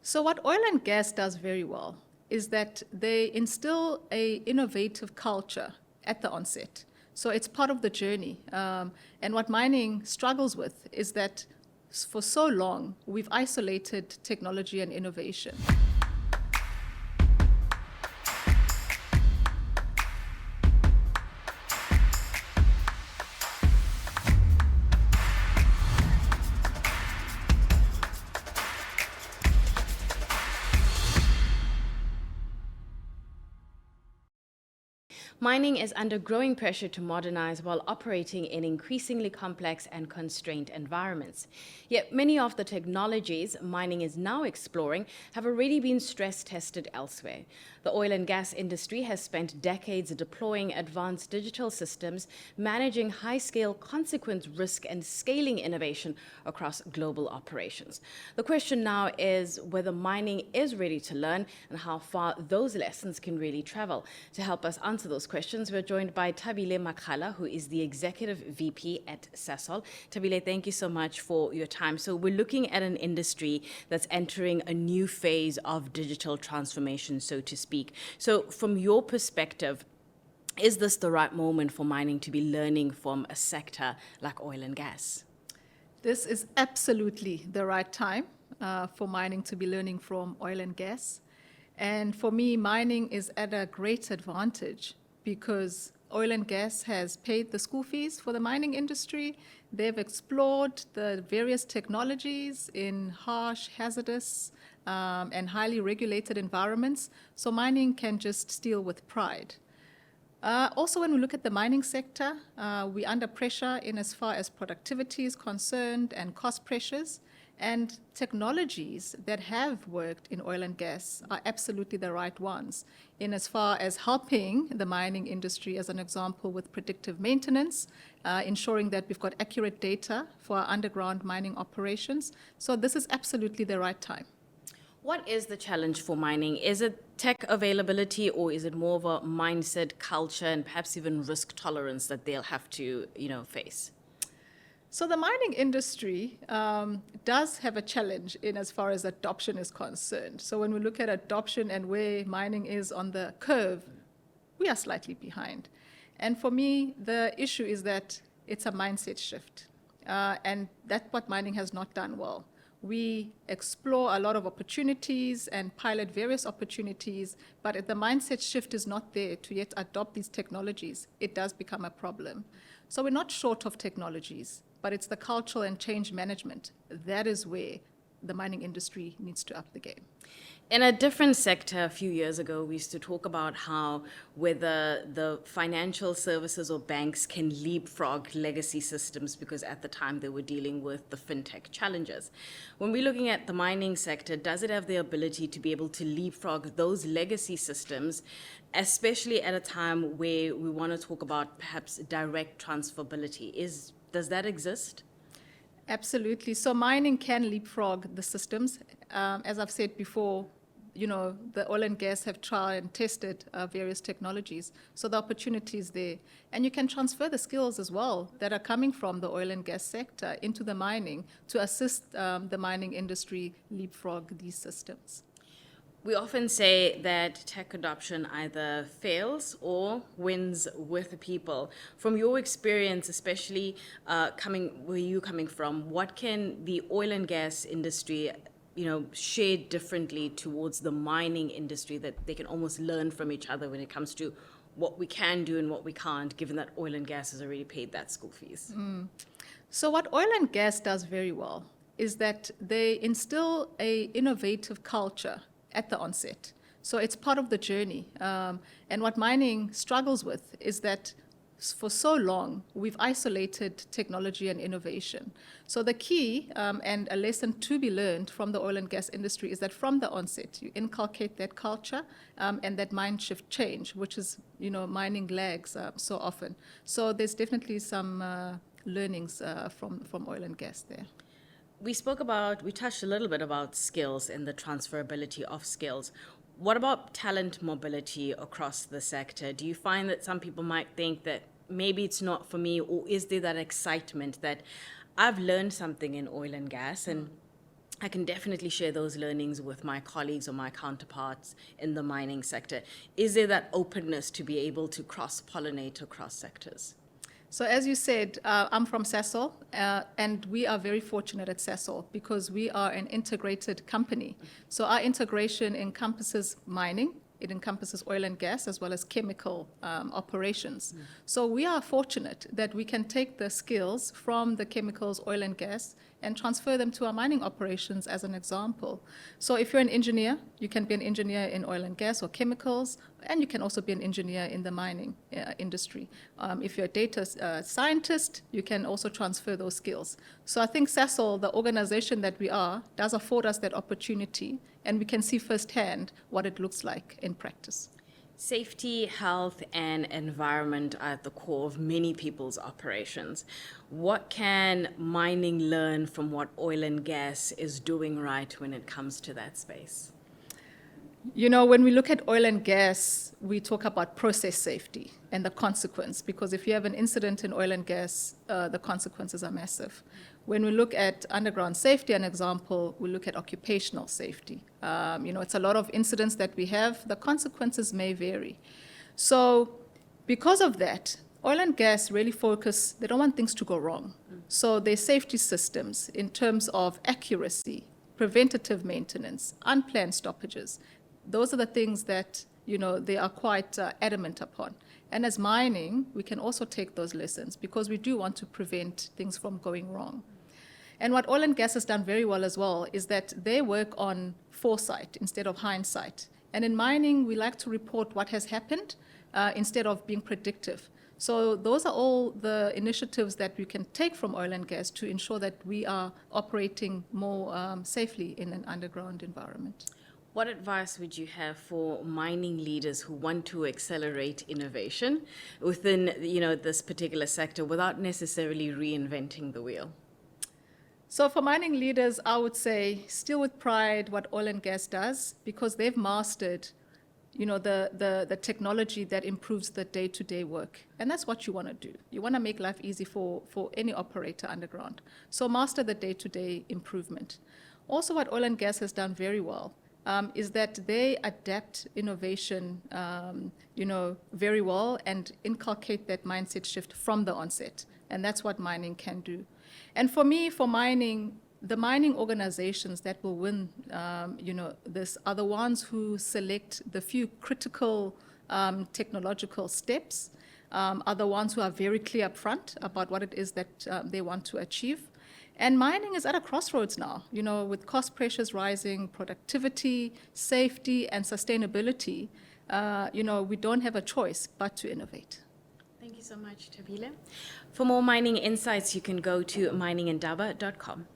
So what oil and gas does very well is that they instill a innovative culture at the onset. So it's part of the journey. And what mining struggles with is that for so long, we've isolated technology and innovation. Mining is under growing pressure to modernize while operating in increasingly complex and constrained environments. Yet many of the technologies mining is now exploring have already been stress tested elsewhere. The oil and gas industry has spent decades deploying advanced digital systems, managing high-scale consequence risk and scaling innovation across global operations. The question now is whether mining is ready to learn and how far those lessons can really travel. To help us answer those questions, we're joined by Thabile Makgala, who is the Executive VP at Sasol. Thabile, thank you so much for your time. So we're looking at an industry that's entering a new phase of digital transformation, so to speak. So from your perspective, is this the right moment for mining to be learning from a sector like oil and gas? This is absolutely the right time for mining to be learning from oil and gas. And for me, mining is at a great advantage because oil and gas has paid the school fees for the mining industry. They've explored the various technologies in harsh, hazardous, and highly regulated environments. So mining can just steal with pride. Also, when we look at the mining sector, we're under pressure in as far as productivity is concerned and cost pressures. And technologies that have worked in oil and gas are absolutely the right ones in as far as helping the mining industry, as an example, with predictive maintenance, ensuring that we've got accurate data for our underground mining operations. So this is absolutely the right time. What is the challenge for mining? Is it tech availability, or is it more of a mindset, culture, and perhaps even risk tolerance that they'll have to, face? So the mining industry does have a challenge in as far as adoption is concerned. So when we look at adoption and where mining is on the curve, we are slightly behind. And for me, the issue is that it's a mindset shift. And that's what mining has not done well. We explore a lot of opportunities and pilot various opportunities, but if the mindset shift is not there to yet adopt these technologies, it does become a problem. So we're not short of technologies, but it's the cultural and change management. That is where the mining industry needs to up the game. In a different sector a few years ago, we used to talk about how whether the financial services or banks can leapfrog legacy systems because at the time they were dealing with the fintech challenges. When we're looking at the mining sector, does it have the ability to be able to leapfrog those legacy systems, especially at a time where we want to talk about perhaps direct transferability? Does that exist? Absolutely. So mining can leapfrog the systems. As I've said before, the oil and gas have tried and tested various technologies. So the opportunity is there. And you can transfer the skills as well that are coming from the oil and gas sector into the mining to assist the mining industry leapfrog these systems. We often say that tech adoption either fails or wins with the people. From your experience, especially where you're coming from, what can the oil and gas industry share differently towards the mining industry that they can almost learn from each other when it comes to what we can do and what we can't, given that oil and gas has already paid that school fees? So what oil and gas does very well is that they instill a innovative culture at the onset. So it's part of the journey. And what mining struggles with is that for so long, we've isolated technology and innovation. So the key and a lesson to be learned from the oil and gas industry is that from the onset, you inculcate that culture and that mind shift change, which is, mining lags so often. So there's definitely some learnings from oil and gas there. We touched a little bit about skills and the transferability of skills. What about talent mobility across the sector? Do you find that some people might think that maybe it's not for me, or is there that excitement that I've learned something in oil and gas and I can definitely share those learnings with my colleagues or my counterparts in the mining sector. Is there that openness to be able to cross-pollinate across sectors? So as you said, I'm from Sasol, and we are very fortunate at Sasol because we are an integrated company. So our integration encompasses mining, it encompasses oil and gas, as well as chemical operations. So we are fortunate that we can take the skills from the chemicals, oil and gas, and transfer them to our mining operations as an example. So if you're an engineer, you can be an engineer in oil and gas or chemicals, and you can also be an engineer in the mining industry. If you're a data scientist, you can also transfer those skills. So I think Sasol, the organization that we are, does afford us that opportunity, and we can see firsthand what it looks like in practice. Safety, health, and environment are at the core of many people's operations. What can mining learn from what oil and gas is doing right when it comes to that space? You know, when we look at oil and gas, we talk about process safety and the consequence, because if you have an incident in oil and gas, the consequences are massive. When we look at underground safety, an example, we look at occupational safety. You know, it's a lot of incidents that we have. The consequences may vary. So because of that, oil and gas really focus, they don't want things to go wrong. So their safety systems in terms of accuracy, preventative maintenance, unplanned stoppages, those are the things that, you know, they are quite adamant upon. And as mining, we can also take those lessons because we do want to prevent things from going wrong. And what oil and gas has done very well as well is that they work on foresight instead of hindsight. And in mining, we like to report what has happened instead of being predictive. So those are all the initiatives that we can take from oil and gas to ensure that we are operating more safely in an underground environment. What advice would you have for mining leaders who want to accelerate innovation within, you know, this particular sector without necessarily reinventing the wheel? So for mining leaders, I would say still with pride what oil and gas does, because they've mastered, you know, the technology that improves the day-to-day work. And that's what you want to do. You want to make life easy for any operator underground. So master the day-to-day improvement. Also, what oil and gas has done very well is that they adapt innovation, you know, very well and inculcate that mindset shift from the onset. And that's what mining can do. And for me, for mining, the mining organizations that will win, you know, this are the ones who select the few critical technological steps, are the ones who are very clear up front about what it is that they want to achieve. And mining is at a crossroads now, you know, with cost pressures rising, productivity, safety, and sustainability. You know, we don't have a choice but to innovate. Thank you so much, Thabile. For more mining insights, you can go to miningindaba.com.